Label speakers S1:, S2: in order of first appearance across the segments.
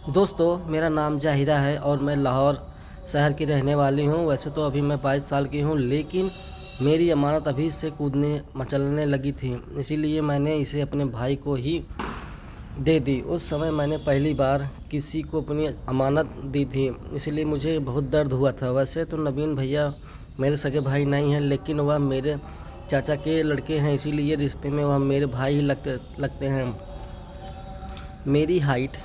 S1: दोस्तों, मेरा नाम जाहिरा है और मैं लाहौर शहर की रहने वाली हूँ। वैसे तो अभी मैं 22 साल की हूँ, लेकिन मेरी अमानत अभी से कूदने मचलने लगी थी, इसीलिए मैंने इसे अपने भाई को ही दे दी। उस समय मैंने पहली बार किसी को अपनी अमानत दी थी, इसलिए मुझे बहुत दर्द हुआ था। वैसे तो नवीन भैया मेरे सगे भाई नहीं हैं, लेकिन वह मेरे चाचा के लड़के हैं, इसीलिए रिश्ते में वह मेरे भाई ही लगते हैं। मेरी हाइट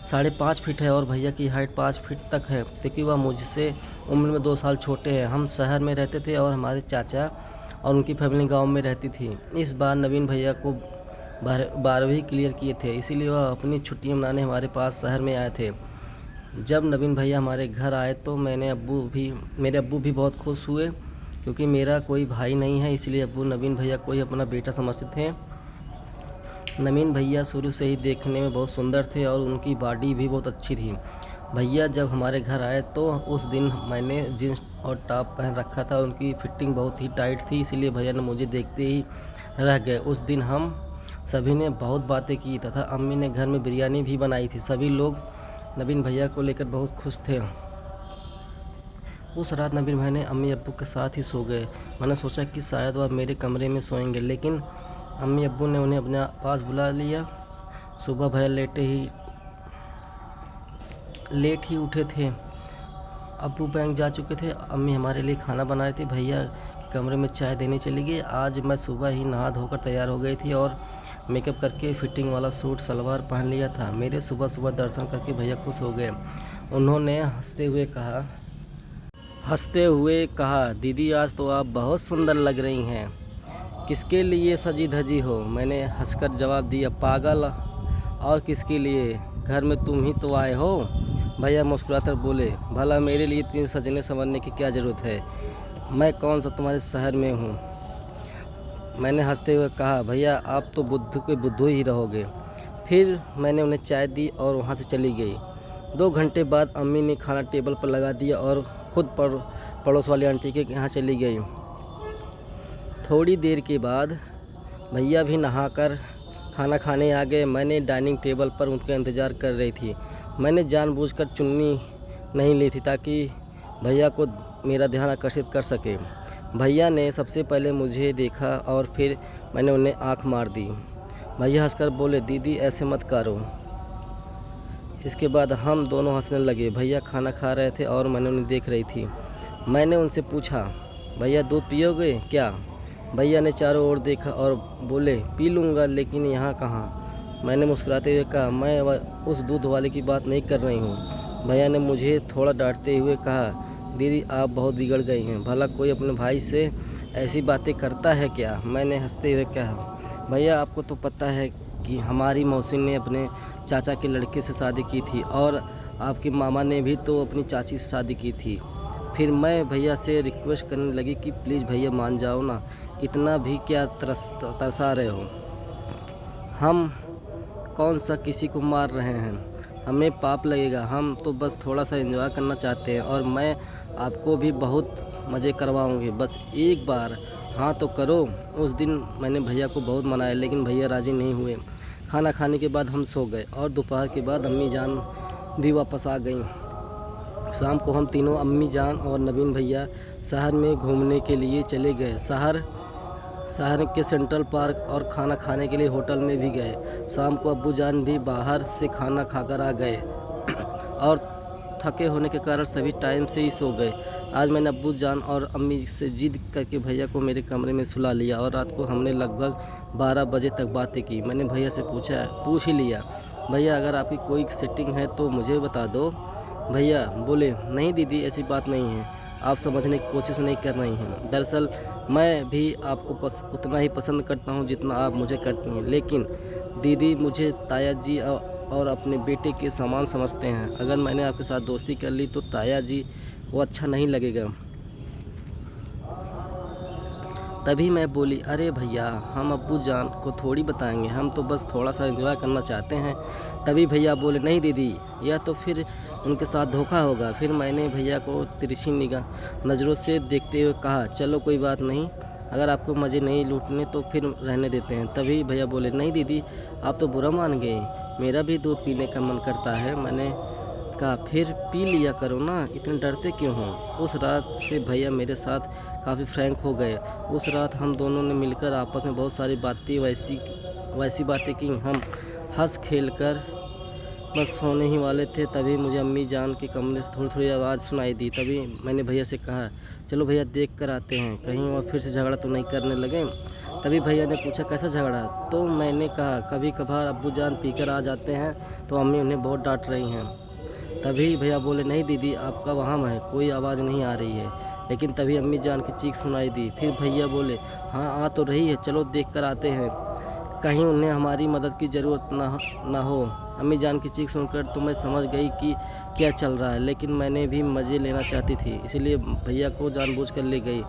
S1: 5.5 फीट है और भैया की हाइट 5 फीट तक है, क्योंकि वह मुझसे उम्र में 2 साल छोटे हैं। हम शहर में रहते थे और हमारे चाचा और उनकी फैमिली गांव में रहती थी। इस बार नवीन भैया को 12वीं क्लियर किए थे, इसीलिए वह अपनी छुट्टियां मनाने हमारे पास शहर में आए थे। जब नवीन भैया हमारे घर आए तो मेरे अब्बू भी बहुत खुश हुए, क्योंकि मेरा कोई भाई नहीं है, इसलिए अब्बू नवीन भैया को ही अपना बेटा समझते थे। नवीन भैया शुरू से ही देखने में बहुत सुंदर थे और उनकी बॉडी भी बहुत अच्छी थी। भैया जब हमारे घर आए तो उस दिन मैंने जीन्स और टॉप पहन रखा था। उनकी फिटिंग बहुत ही टाइट थी, इसलिए भैया ने मुझे देखते ही रह गए। उस दिन हम सभी ने बहुत बातें की तथा अम्मी ने घर में बिरयानी भी बनाई थी। सभी लोग नवीन भैया को लेकर बहुत खुश थे। उस रात नवीन भाई ने अम्मी अब्बू के साथ ही सो गए। मैंने सोचा कि शायद वह मेरे कमरे में सोएंगे, लेकिन अम्मी अब्बू ने उन्हें अपने पास बुला लिया। सुबह भैया लेट ही उठे थे। अब्बू बैंक जा चुके थे। अम्मी हमारे लिए खाना बना रही थी। भैया के कमरे में चाय देने चली गई। आज मैं सुबह ही नहा धोकर तैयार हो गई थी और मेकअप करके फिटिंग वाला सूट सलवार पहन लिया था। मेरे सुबह सुबह दर्शन करके भैया खुश हो गए। उन्होंने हंसते हुए कहा, दीदी आज तो आप बहुत सुंदर लग रही हैं। किसके लिए सजी धजी हो? मैंने हंसकर जवाब दिया, पागल और किसके लिए, घर में तुम ही तो आए हो। भैया मुस्कुराकर बोले, भला मेरे लिए इतनी सजने संवरने की क्या ज़रूरत है, मैं कौन सा तुम्हारे शहर में हूँ। मैंने हंसते हुए कहा, भैया आप तो बुद्धू के बुद्धू ही रहोगे। फिर मैंने उन्हें चाय दी और वहाँ से चली गई। 2 घंटे बाद अम्मी ने खाना टेबल पर लगा दिया और खुद पड़ोस वाली आंटी के यहाँ चली गई। थोड़ी देर के बाद भैया भी नहाकर खाना खाने आ गए। मैंने डाइनिंग टेबल पर उनका इंतज़ार कर रही थी। मैंने जानबूझकर चुन्नी नहीं ली थी ताकि भैया को मेरा ध्यान आकर्षित कर सके। भैया ने सबसे पहले मुझे देखा और फिर मैंने उन्हें आंख मार दी। भैया हंसकर बोले, दीदी ऐसे मत करो। इसके बाद हम दोनों हंसने लगे। भैया खाना खा रहे थे और मैंने उन्हें देख रही थी। मैंने उनसे पूछा, भैया दूध पियोगे क्या? भैया ने चारों ओर देखा और बोले, पी लूँगा, लेकिन यहाँ कहाँ। मैंने मुस्कुराते हुए कहा, मैं उस दूध वाले की बात नहीं कर रही हूँ। भैया ने मुझे थोड़ा डांटते हुए कहा, दीदी आप बहुत बिगड़ गई हैं। भला कोई अपने भाई से ऐसी बातें करता है क्या? मैंने हंसते हुए कहा, भैया आपको तो पता है कि हमारी मौसी ने अपने चाचा के लड़के से शादी की थी और आपके मामा ने भी तो अपनी चाची से शादी की थी। फिर मैं भैया से रिक्वेस्ट करने लगी कि प्लीज़ भैया मान जाओ ना, इतना भी क्या तरसा रहे हो। हम कौन सा किसी को मार रहे हैं, हमें पाप लगेगा। हम तो बस थोड़ा सा एंजॉय करना चाहते हैं और मैं आपको भी बहुत मज़े करवाऊंगी। बस एक बार हाँ तो करो। उस दिन मैंने भैया को बहुत मनाया, लेकिन भैया राज़ी नहीं हुए। खाना खाने के बाद हम सो गए और दोपहर के बाद अम्मी जान भी वापस आ गईं। शाम को हम तीनों, अम्मी जान और नवीन भैया, शहर में घूमने के लिए चले गए। शहर के सेंट्रल पार्क और खाना खाने के लिए होटल में भी गए। शाम को अब्बू जान भी बाहर से खाना खाकर आ गए और थके होने के कारण सभी टाइम से ही सो गए। आज मैंने अब्बू जान और अम्मी से जिद करके भैया को मेरे कमरे में सुला लिया और रात को हमने लगभग 12 बजे तक बातें की। मैंने भैया से पूछ ही लिया, भैया अगर आपकी कोई सेटिंग है तो मुझे बता दो। भैया बोले, नहीं दीदी ऐसी बात नहीं है, आप समझने की कोशिश नहीं कर रही हैं। दरअसल मैं भी आपको उतना ही पसंद करता हूं जितना आप मुझे करती हैं, लेकिन दीदी मुझे ताया जी और अपने बेटे के समान समझते हैं। अगर मैंने आपके साथ दोस्ती कर ली तो ताया जी को अच्छा नहीं लगेगा। तभी मैं बोली, अरे भैया हम अब्बू जान को थोड़ी बताएंगे, हम तो बस थोड़ा सा एंजॉय करना चाहते हैं। तभी भैया बोले, नहीं दीदी यह तो फिर उनके साथ धोखा होगा। फिर मैंने भैया को तिरछी नज़रों से देखते हुए कहा, चलो कोई बात नहीं, अगर आपको मज़े नहीं लूटने तो फिर रहने देते हैं। तभी भैया बोले, नहीं दीदी आप तो बुरा मान गए, मेरा भी दूध पीने का मन करता है। मैंने कहा फिर पी लिया करो ना, इतने डरते क्यों हो। उस रात से भैया मेरे साथ काफ़ी फ्रैंक हो गए। उस रात हम दोनों ने मिलकर आपस में बहुत सारी बातें वैसी बातें की। हम हंस खेल कर बस सोने ही वाले थे, तभी मुझे अम्मी जान के कमरे से थोड़ी थोड़ी आवाज़ सुनाई दी। तभी मैंने भैया से कहा चलो भैया देख कर आते हैं, कहीं वो फिर से झगड़ा तो नहीं करने लगे। तभी भैया ने पूछा कैसा झगड़ा। तो मैंने कहा कभी कभार अब्बू जान पीकर आ जाते हैं तो अम्मी उन्हें बहुत डांट रही हैं। तभी भैया बोले नहीं दीदी आपका वहम है, कोई आवाज़ नहीं आ रही है। लेकिन तभी अम्मी जान की चीख सुनाई दी। फिर भैया बोले हाँ आ तो रही है, चलो देख कर आते हैं, कहीं उन्हें हमारी मदद की ज़रूरत ना हो। अम्मी जान की चीख सुनकर तो मैं समझ गई कि क्या चल रहा है, लेकिन मैंने भी मज़े लेना चाहती थी, इसलिए भैया को जानबूझकर ले गई।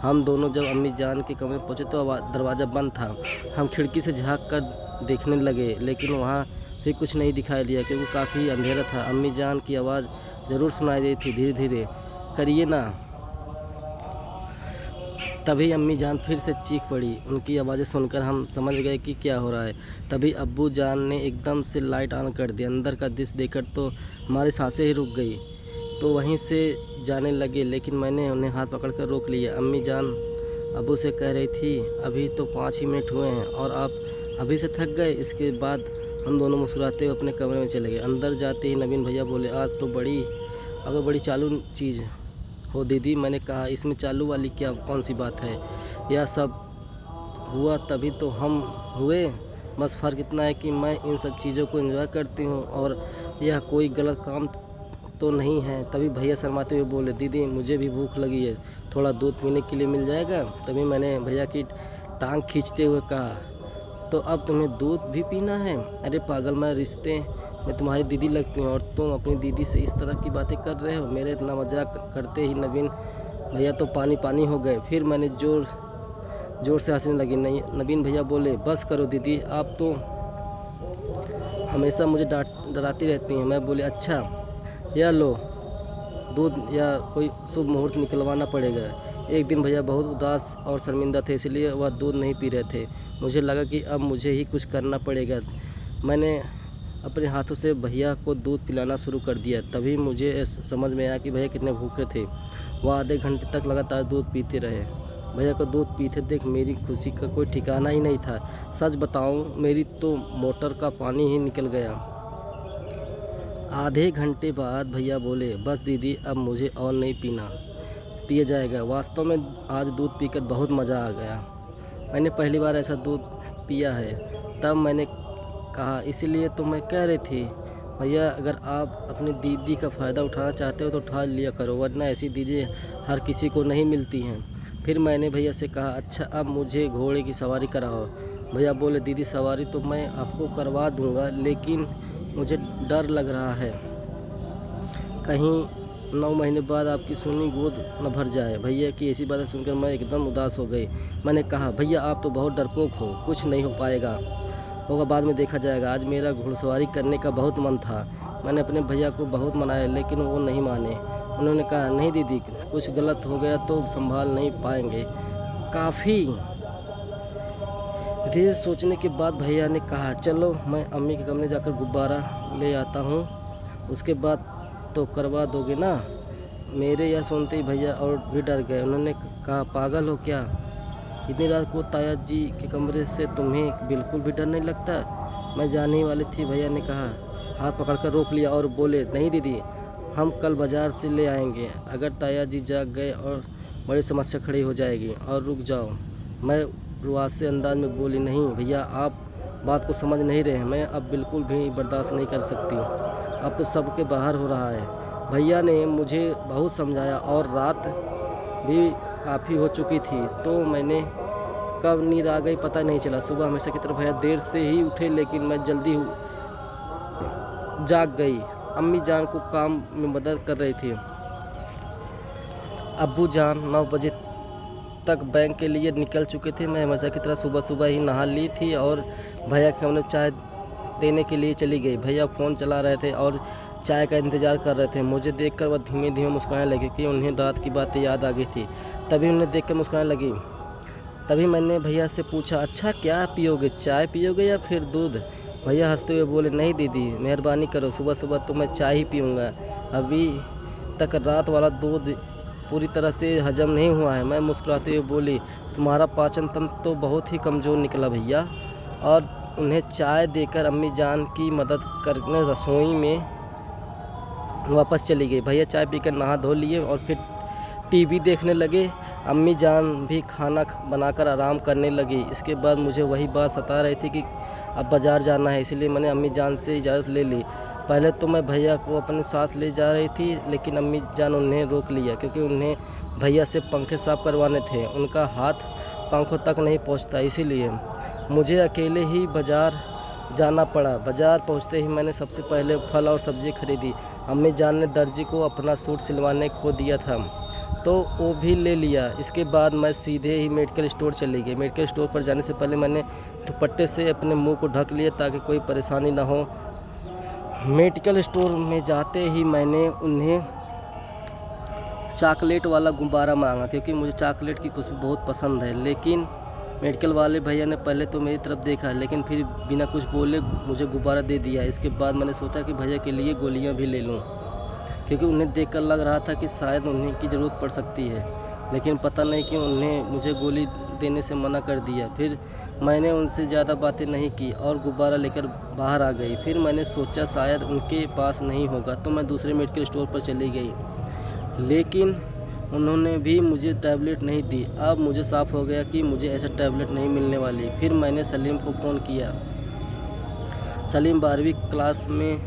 S1: हम दोनों जब अम्मी जान के कमरे पहुँचे तो दरवाज़ा बंद था। हम खिड़की से झाँक कर देखने लगे, लेकिन वहाँ फिर कुछ नहीं दिखाई दिया क्योंकि काफ़ी अंधेरा था। अम्मी जान की आवाज़ ज़रूर सुनाई दी थी, धीरे धीरे करिए ना। तभी अम्मी जान फिर से चीख पड़ी। उनकी आवाज़ें सुनकर हम समझ गए कि क्या हो रहा है। तभी अब्बू जान ने एकदम से लाइट ऑन कर दी। अंदर का दृश्य देखकर तो हमारी सांसें ही रुक गई, तो वहीं से जाने लगे, लेकिन मैंने उन्हें हाथ पकड़कर रोक लिया। अम्मी जान अब्बू से कह रही थी अभी तो 5 ही मिनट हुए हैं और आप अभी से थक गए। इसके बाद हम दोनों मुस्कुराते हुए अपने कमरे में चले गए। अंदर जाते ही नवीन भैया बोले अब तो बड़ी चालू चीज़ हो दीदी। मैंने कहा इसमें चालू वाली क्या कौन सी बात है, यह सब हुआ तभी तो हम हुए। बस फ़र्क इतना है कि मैं इन सब चीज़ों को एंजॉय करती हूँ और यह कोई गलत काम तो नहीं है। तभी भैया शर्माते हुए बोले दीदी मुझे भी भूख लगी है, थोड़ा दूध पीने के लिए मिल जाएगा। तभी मैंने भैया की टांग खींचते हुए कहा तो अब तुम्हें दूध भी पीना है। अरे पागल, मैं रिश्ते में तुम्हारी दीदी लगती हूँ और तुम अपनी दीदी से इस तरह की बातें कर रहे हो। मेरे इतना मजाक करते ही नवीन भैया तो पानी हो गए। फिर मैंने जोर से हंसने लगी। नवीन भैया बोले बस करो दीदी, आप तो हमेशा मुझे डराती रहती हैं। मैं बोले अच्छा यह लो दूध, या कोई शुभ मुहूर्त निकलवाना पड़ेगा। एक दिन भैया बहुत उदास और शर्मिंदा थे, इसलिए वह दूध नहीं पी रहे थे। मुझे लगा कि अब मुझे ही कुछ करना पड़ेगा। मैंने अपने हाथों से भैया को दूध पिलाना शुरू कर दिया। तभी मुझे समझ में आया कि भैया कितने भूखे थे। वह आधे घंटे तक लगातार दूध पीते रहे। भैया को दूध पीते देख मेरी खुशी का कोई ठिकाना ही नहीं था। सच बताऊं, मेरी तो मोटर का पानी ही निकल गया। आधे घंटे बाद भैया बोले बस दीदी अब मुझे और नहीं पिया जाएगा। वास्तव में आज दूध पीकर बहुत मज़ा आ गया। मैंने पहली बार ऐसा दूध पिया है। तब मैंने कहा इसलिए तो मैं कह रही थी भैया अगर आप अपनी दीदी का फ़ायदा उठाना चाहते हो तो उठा लिया करो, वरना ऐसी दीदी हर किसी को नहीं मिलती हैं। फिर मैंने भैया से कहा अच्छा अब मुझे घोड़े की सवारी कराओ। भैया बोले दीदी सवारी तो मैं आपको करवा दूंगा, लेकिन मुझे डर लग रहा है कहीं 9 महीने बाद आपकी सोनी गोद न भर जाए। भैया की ऐसी बातें सुनकर मैं एकदम उदास हो गई। मैंने कहा भैया आप तो बहुत डरपोक हो, कुछ नहीं हो पाएगा, होगा बाद में देखा जाएगा। आज मेरा घुड़सवारी करने का बहुत मन था। मैंने अपने भैया को बहुत मनाया, लेकिन वो नहीं माने। उन्होंने कहा नहीं दीदी कुछ गलत हो गया तो संभाल नहीं पाएंगे। काफ़ी देर सोचने के बाद भैया ने कहा चलो मैं अम्मी के कमरे जाकर गुब्बारा ले आता हूँ, उसके बाद तो करवा दोगे ना। मेरे यह सुनते ही भैया और भी डर गए। उन्होंने कहा पागल हो क्या, इतनी रात को ताया जी के कमरे से तुम्हें बिल्कुल भी डर नहीं लगता। मैं जाने ही वाली थी, भैया ने कहा, हाथ पकड़कर रोक लिया और बोले नहीं दीदी हम कल बाज़ार से ले आएंगे। अगर ताया जी जाग गए और बड़ी समस्या खड़ी हो जाएगी। और रुक जाओ, मैं रुआसे अंदाज में बोली नहीं भैया आप बात को समझ नहीं रहे। मैं अब बिल्कुल भी बर्दाश्त नहीं कर सकती, अब तो सबके बाहर हो रहा है। भैया ने मुझे बहुत समझाया और रात भी काफ़ी हो चुकी थी, तो मैंने कब नींद आ गई पता नहीं चला। सुबह हमेशा की तरह भैया देर से ही उठे, लेकिन मैं जल्दी जाग गई। अम्मी जान को काम में मदद कर रही थी। अब्बू जान 9 बजे तक बैंक के लिए निकल चुके थे। मैं हमेशा की तरह सुबह सुबह ही नहा ली थी और भैया के हमने चाय देने के लिए चली गई। भैया फ़ोन चला रहे थे और चाय का इंतज़ार कर रहे थे। मुझे देखकर वह धीमे धीमे मुस्कुराने लगे कि उन्हें रात की बातें याद आ गई थी। तभी उन्हें देखकर मुस्कुराने लगी। तभी मैंने भैया से पूछा अच्छा क्या पियोगे, चाय पियोगे या फिर दूध। भैया हंसते हुए बोले, नहीं दीदी मेहरबानी करो, सुबह सुबह तो मैं चाय ही पीऊँगा, अभी तक रात वाला दूध पूरी तरह से हजम नहीं हुआ है। मैं मुस्कुराते हुए बोली, तुम्हारा पाचन तंत्र तो बहुत ही कमज़ोर निकला भैया। और उन्हें चाय देकर अम्मी जान की मदद करने रसोई में वापस चली गई। भैया चाय पीकर नहा धो लिए और फिर टीवी देखने लगे। अम्मी जान भी खाना बनाकर आराम करने लगी। इसके बाद मुझे वही बात सता रही थी कि अब बाज़ार जाना है, इसलिए मैंने अम्मी जान से इजाज़त ले ली। पहले तो मैं भैया को अपने साथ ले जा रही थी, लेकिन अम्मी जान उन्हें रोक लिया क्योंकि उन्हें भैया से पंखे साफ़ करवाने थे। उनका हाथ पंखों तक नहीं पहुंचता, इसीलिए मुझे अकेले ही बाज़ार जाना पड़ा। बाज़ार पहुंचते ही मैंने सबसे पहले फल और सब्ज़ी खरीदी। अम्मी जान ने दर्जी को अपना सूट सिलवाने को दिया था तो वो भी ले लिया। इसके बाद मैं सीधे ही मेडिकल स्टोर चली गई। मेडिकल स्टोर पर जाने से पहले मैंने दुपट्टे से अपने मुंह को ढक लिया ताकि कोई परेशानी ना हो। मेडिकल स्टोर में जाते ही मैंने उन्हें चॉकलेट वाला गुब्बारा मांगा क्योंकि मुझे चॉकलेट की खुशबू बहुत पसंद है। लेकिन मेडिकल वाले भैया ने पहले तो मेरी तरफ देखा, लेकिन फिर बिना कुछ बोले मुझे गुब्बारा दे दिया। इसके बाद मैंने सोचा कि भैया के लिए गोलियां भी ले लूं क्योंकि उन्हें देखकर लग रहा था कि शायद उन्हें की ज़रूरत पड़ सकती है, लेकिन पता नहीं क्यों उन्हें मुझे गोली देने से मना कर दिया। फिर मैंने उनसे ज़्यादा बातें नहीं की और गुब्बारा लेकर बाहर आ गई। फिर मैंने सोचा शायद उनके पास नहीं होगा तो मैं दूसरे मेडिकल स्टोर पर चली गई, लेकिन उन्होंने भी मुझे टैबलेट नहीं दी। अब मुझे साफ़ हो गया कि मुझे ऐसा टैबलेट नहीं मिलने वाली। फिर मैंने सलीम को फ़ोन किया। सलीम 12वीं क्लास में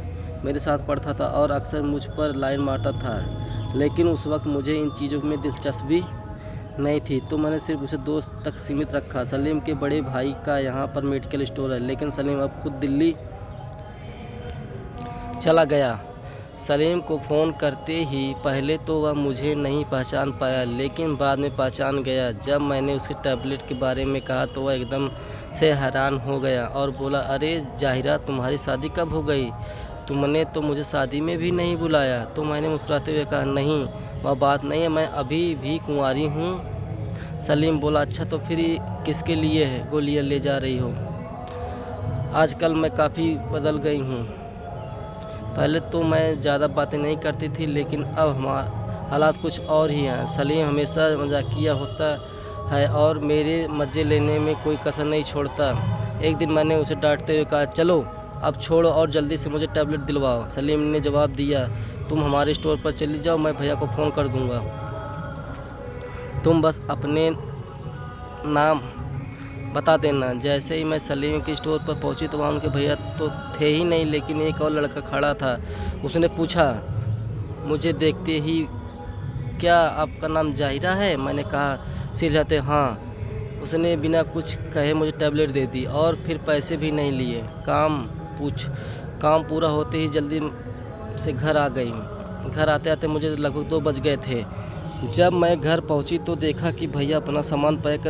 S1: मेरे साथ पढ़ता था और अक्सर मुझ पर लाइन मारता था, लेकिन उस वक्त मुझे इन चीज़ों में दिलचस्पी नहीं थी तो मैंने सिर्फ उसे दोस्त तक सीमित रखा। सलीम के बड़े भाई का यहाँ पर मेडिकल स्टोर है, लेकिन सलीम अब खुद दिल्ली चला गया। सलीम को फ़ोन करते ही पहले तो वह मुझे नहीं पहचान पाया, लेकिन बाद में पहचान गया। जब मैंने उसके टैबलेट के बारे में कहा तो वह एकदम से हैरान हो गया और बोला, अरे जाहिरा तुम्हारी शादी कब हो गई? तुमने तो मुझे शादी में भी नहीं बुलाया। तो मैंने मुस्कुराते हुए कहा, नहीं वह बात नहीं है, मैं अभी भी कुंवारी हूँ। सलीम बोला, अच्छा तो फिर किसके लिए है गोलियाँ ले जा रही हो? आजकल मैं काफ़ी बदल गई हूँ। पहले तो मैं ज़्यादा बातें नहीं करती थी, लेकिन अब हमारे हालात कुछ और ही हैं। सलीम हमेशा मजाकिया होता है और मेरे मज़े लेने में कोई कसर नहीं छोड़ता। एक दिन मैंने उसे डांटते हुए कहा, चलो अब छोड़ो और जल्दी से मुझे टैबलेट दिलवाओ। सलीम ने जवाब दिया, तुम हमारे स्टोर पर चली जाओ, मैं भैया को फ़ोन कर दूँगा, तुम बस अपने नाम बता देना। जैसे ही मैं सलीम के स्टोर पर पहुंची तो वहाँ उनके भैया तो थे ही नहीं, लेकिन एक और लड़का खड़ा था। उसने पूछा मुझे देखते ही, क्या आपका नाम जाहिरा है? मैंने कहा सिर हिलाते हाँ। उसने बिना कुछ कहे मुझे टैबलेट दे दी और फिर पैसे भी नहीं लिए। काम पूरा होते ही जल्दी से घर आ गई। घर आते आते मुझे लगभग 2 बज गए थे। जब मैं घर पहुंची तो देखा कि भैया अपना सामान पैक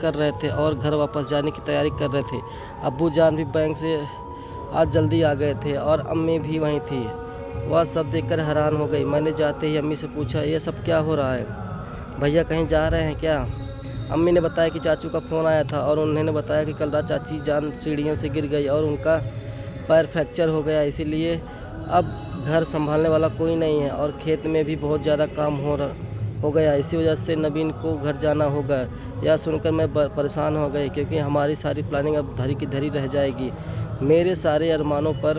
S1: कर रहे थे और घर वापस जाने की तैयारी कर रहे थे। अब्बू जान भी बैंक से आज जल्दी आ गए थे और अम्मी भी वहीं थी। वह सब देखकर हैरान हो गई। मैंने जाते ही अम्मी से पूछा, ये सब क्या हो रहा है? भैया कहीं जा रहे हैं क्या? अम्मी ने बताया कि चाचू का फ़ोन आया था और उन्होंने बताया कि कल रात चाची जान सीढ़ियों से गिर गई और उनका पैर फ्रैक्चर हो गया, इसीलिए अब घर संभालने वाला कोई नहीं है और खेत में भी बहुत ज़्यादा काम हो गया। इसी वजह से नवीन को घर जाना होगा। यह सुनकर मैं परेशान हो गई क्योंकि हमारी सारी प्लानिंग अब धरी की धरी रह जाएगी। मेरे सारे अरमानों पर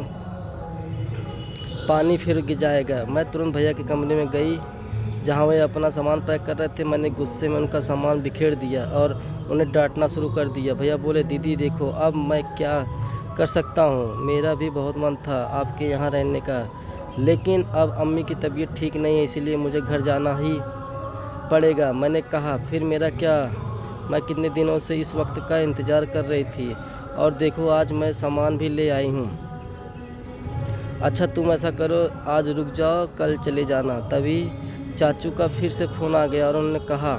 S1: पानी फिर जाएगा। मैं तुरंत भैया के कमरे में गई जहाँ वे अपना सामान पैक कर रहे थे। मैंने गुस्से में उनका सामान बिखेर दिया और उन्हें डांटना शुरू कर दिया। भैया बोले, दीदी देखो अब मैं क्या कर सकता हूँ, मेरा भी बहुत मन था आपके यहाँ रहने का, लेकिन अब अम्मी की तबीयत ठीक नहीं है, इसीलिए मुझे घर जाना ही पड़ेगा। मैंने कहा, फिर मेरा क्या? मैं कितने दिनों से इस वक्त का इंतज़ार कर रही थी और देखो आज मैं सामान भी ले आई हूँ। अच्छा तुम ऐसा करो, आज रुक जाओ, कल चले जाना। तभी चाचू का फिर से फ़ोन आ गया और उन्होंने कहा,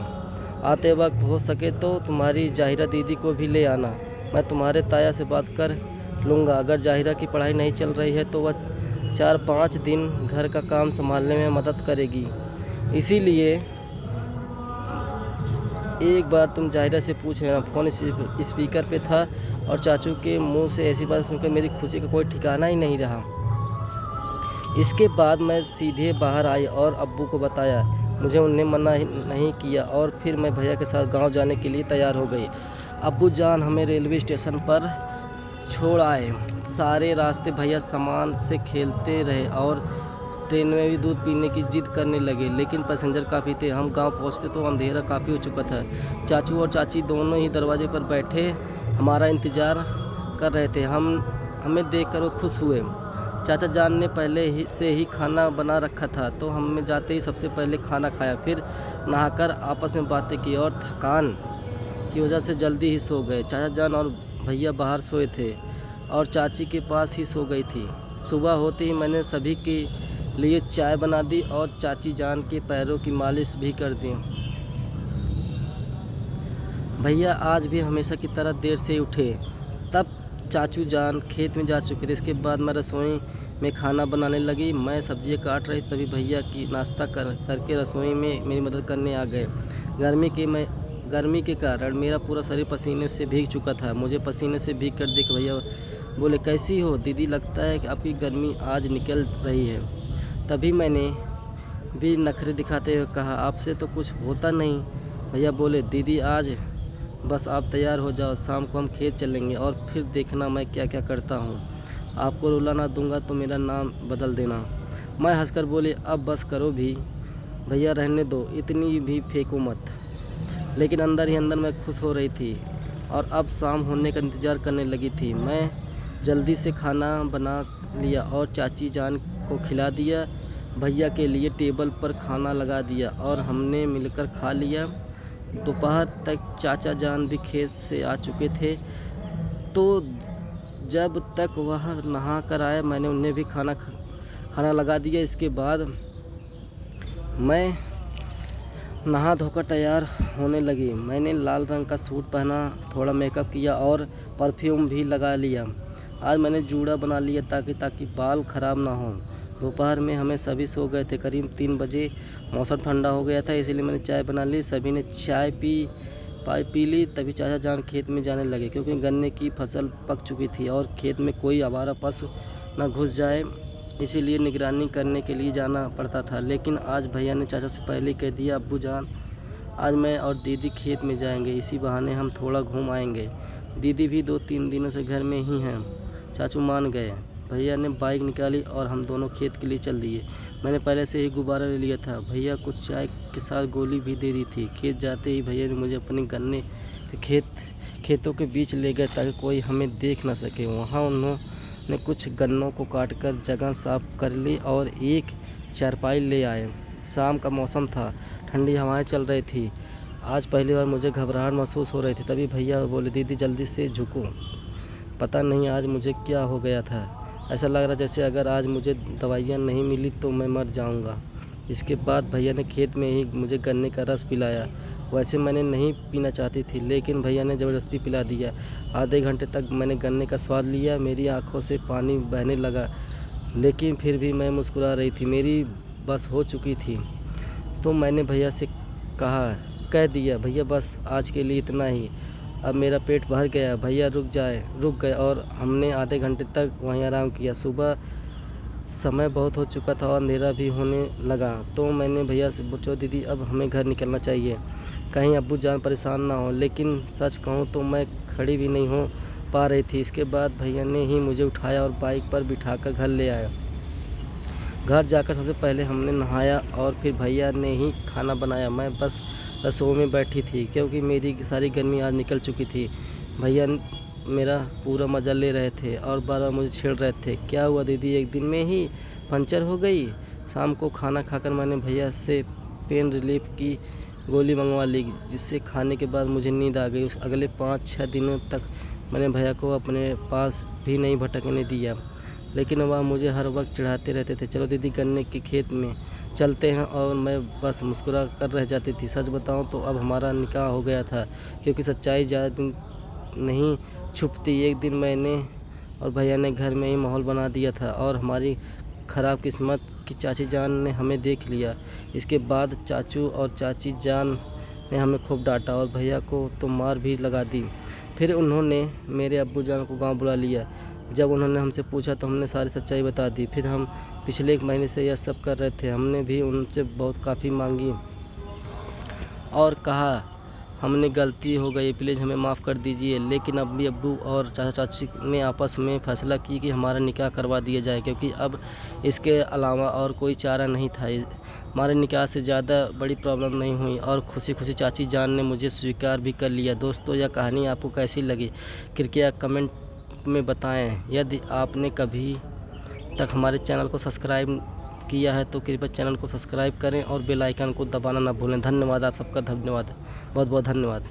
S1: आते वक्त हो सके तो तुम्हारी जाहिरा दीदी को भी ले आना, मैं तुम्हारे ताया से बात कर लूँगा। अगर जाहिरा की पढ़ाई नहीं चल रही है तो वह 4-5 दिन घर का काम संभालने में मदद करेगी, इसीलिए एक बार तुम जाहिरा से पूछ लेना। फ़ोन स्पीकर पे था और चाचू के मुंह से ऐसी बात सुनकर मेरी खुशी का कोई ठिकाना ही नहीं रहा। इसके बाद मैं सीधे बाहर आई और अब्बू को बताया। मुझे उन्हें मना नहीं किया और फिर मैं भैया के साथ गांव जाने के लिए तैयार हो गई। अब्बू जान हमें रेलवे स्टेशन पर छोड़ आए। सारे रास्ते भैया सामान से खेलते रहे और ट्रेन में भी दूध पीने की जिद करने लगे, लेकिन पैसेंजर काफ़ी थे। हम गांव पहुंचते तो अंधेरा काफ़ी हो चुका था। चाचू और चाची दोनों ही दरवाजे पर बैठे हमारा इंतज़ार कर रहे थे। हमें देखकर वो खुश हुए। चाचा जान ने से ही खाना बना रखा था, तो हमने जाते ही सबसे पहले खाना खाया, फिर नहाकर आपस में बातें की और थकान की वजह से जल्दी ही सो गए। चाचा जान और भैया बाहर सोए थे और चाची के पास ही सो गई थी। सुबह होते ही मैंने सभी के लिए चाय बना दी और चाची जान के पैरों की मालिश भी कर दी। भैया आज भी हमेशा की तरह देर से उठे। तब चाचू जान खेत में जा चुके थे। इसके बाद मैं रसोई में खाना बनाने लगी। मैं सब्जियां काट रही, तभी भैया की नाश्ता करके रसोई में मेरी मदद करने आ गए। गर्मी के कारण मेरा पूरा शरीर पसीने से भीग चुका था। मुझे पसीने से भीग कर देख भैया बोले, कैसी हो दीदी, लगता है कि आपकी गर्मी आज निकल रही है। तभी मैंने भी नखरे दिखाते हुए कहा, आपसे तो कुछ होता नहीं। भैया बोले, दीदी आज बस आप तैयार हो जाओ, शाम को हम खेत चलेंगे और फिर देखना मैं क्या क्या करता हूँ। आपको रुला ना दूंगा तो मेरा नाम बदल देना। मैं हंसकर बोले, अब बस करो भी भैया, रहने दो, इतनी भी फेंको मत। लेकिन अंदर ही अंदर मैं खुश हो रही थी और अब शाम होने का इंतज़ार करने लगी थी। मैं जल्दी से खाना बना लिया और चाची जान को खिला दिया। भैया के लिए टेबल पर खाना लगा दिया और हमने मिलकर खा लिया। दोपहर तक चाचा जान भी खेत से आ चुके थे, तो जब तक वह नहा कर आए मैंने उन्हें भी खाना लगा दिया। इसके बाद मैं नहा धोकर तैयार होने लगी। मैंने लाल रंग का सूट पहना, थोड़ा मेकअप किया और परफ्यूम भी लगा लिया। आज मैंने जूड़ा बना लिया ताकि बाल ख़राब ना हो। दोपहर में हमें सभी सो गए थे। करीब 3 बजे मौसम ठंडा हो गया था, इसलिए मैंने चाय बना ली। सभी ने चाय पी ली। तभी चाचा जान खेत में जाने लगे, क्योंकि गन्ने की फसल पक चुकी थी और खेत में कोई आवारा पशु न घुस जाए, इसीलिए निगरानी करने के लिए जाना पड़ता था। लेकिन आज भैया ने चाचा से पहले कह दिया, अब्बू जान आज मैं और दीदी खेत में जाएंगे, इसी बहाने हम थोड़ा घूम आएंगे। दीदी भी 2-3 दिनों से घर में ही हैं। चाचू मान गए। भैया ने बाइक निकाली और हम दोनों खेत के लिए चल दिए। मैंने पहले से ही गुब्बारा ले लिया था। भैया कुछ चाय के साथ गोली भी दे दी थी। खेत जाते ही भैया ने मुझे अपने गन्ने के खेतों के बीच ले गए ताकि कोई हमें देख ना सके। वहाँ उन्होंने कुछ गन्नों को काटकर जगह साफ कर ली और एक चारपाई ले आए। शाम का मौसम था, ठंडी हवाएं चल रही थी। आज पहली बार मुझे घबराहट महसूस हो रही थी। तभी भैया बोले, दीदी जल्दी से झुको, पता नहीं आज मुझे क्या हो गया था। ऐसा लग रहा जैसे अगर आज मुझे दवाइयाँ नहीं मिली तो मैं मर जाऊंगा। इसके बाद भैया ने खेत में ही मुझे गन्ने का रस पिलाया। वैसे मैंने नहीं पीना चाहती थी, लेकिन भैया ने ज़बरदस्ती पिला दिया। आधे घंटे तक मैंने गन्ने का स्वाद लिया। मेरी आंखों से पानी बहने लगा, लेकिन फिर भी मैं मुस्कुरा रही थी। मेरी बस हो चुकी थी, तो मैंने भैया से कह दिया, भैया बस आज के लिए इतना ही, अब मेरा पेट भर गया। भैया रुक गए और हमने आधे घंटे तक वहीं आराम किया। सुबह समय बहुत हो चुका था और अंधेरा भी होने लगा, तो मैंने भैया से पूछा, दीदी अब हमें घर निकलना चाहिए, कहीं अब्बू जान परेशान ना हो। लेकिन सच कहूँ तो मैं खड़ी भी नहीं हो पा रही थी। इसके बाद भैया ने ही मुझे उठाया और बाइक पर बिठाकर घर ले आया। घर जाकर सबसे पहले हमने नहाया और फिर भैया ने ही खाना बनाया। मैं बस रसोई में बैठी थी, क्योंकि मेरी सारी गर्मी आज निकल चुकी थी। भैया मेरा पूरा मज़ा ले रहे थे और बार-बार मुझे छेड़ रहे थे, क्या हुआ दीदी, एक दिन में ही पंचर हो गई। शाम को खाना खाकर मैंने भैया से पेन रिलीफ की गोली मंगवा ली, जिससे खाने के बाद मुझे नींद आ गई। अगले 5-6 दिनों तक मैंने भैया को अपने पास भी नहीं भटकने दिया, लेकिन वह मुझे हर वक्त चिढ़ाते रहते थे, चलो दीदी गन्ने के खेत में चलते हैं, और मैं बस मुस्कुरा कर रह जाती थी। सच बताऊं तो अब हमारा निकाह हो गया था, क्योंकि सच्चाई ज़्यादा दिन नहीं छुपती। एक दिन मैंने और भैया ने घर में ही माहौल बना दिया था और हमारी ख़राब किस्मत कि चाची जान ने हमें देख लिया। इसके बाद चाचू और चाची जान ने हमें खूब डांटा और भैया को तो मार भी लगा दी। फिर उन्होंने मेरे अब्बूजान को गांव बुला लिया। जब उन्होंने हमसे पूछा तो हमने सारी सच्चाई बता दी। फिर हम पिछले 1 महीने से यह सब कर रहे थे। हमने भी उनसे बहुत काफ़ी मांगी और कहा हमने गलती हो गई, प्लीज़ हमें माफ़ कर दीजिए। लेकिन अम्मी अब्बू और चाचा चाची ने आपस में फ़ैसला की कि हमारा निकाह करवा दिया जाए, क्योंकि अब इसके अलावा और कोई चारा नहीं था। हमारे निकाह से ज़्यादा बड़ी प्रॉब्लम नहीं हुई और खुशी खुशी चाची जान ने मुझे स्वीकार भी कर लिया। दोस्तों, यह कहानी आपको कैसी लगी कृपया कमेंट में बताएं। यदि आपने कभी तक हमारे चैनल को सब्सक्राइब किया है तो कृपया चैनल को सब्सक्राइब करें और बेल आइकन को दबाना ना भूलें। धन्यवाद, आप सबका धन्यवाद, बहुत बहुत धन्यवाद।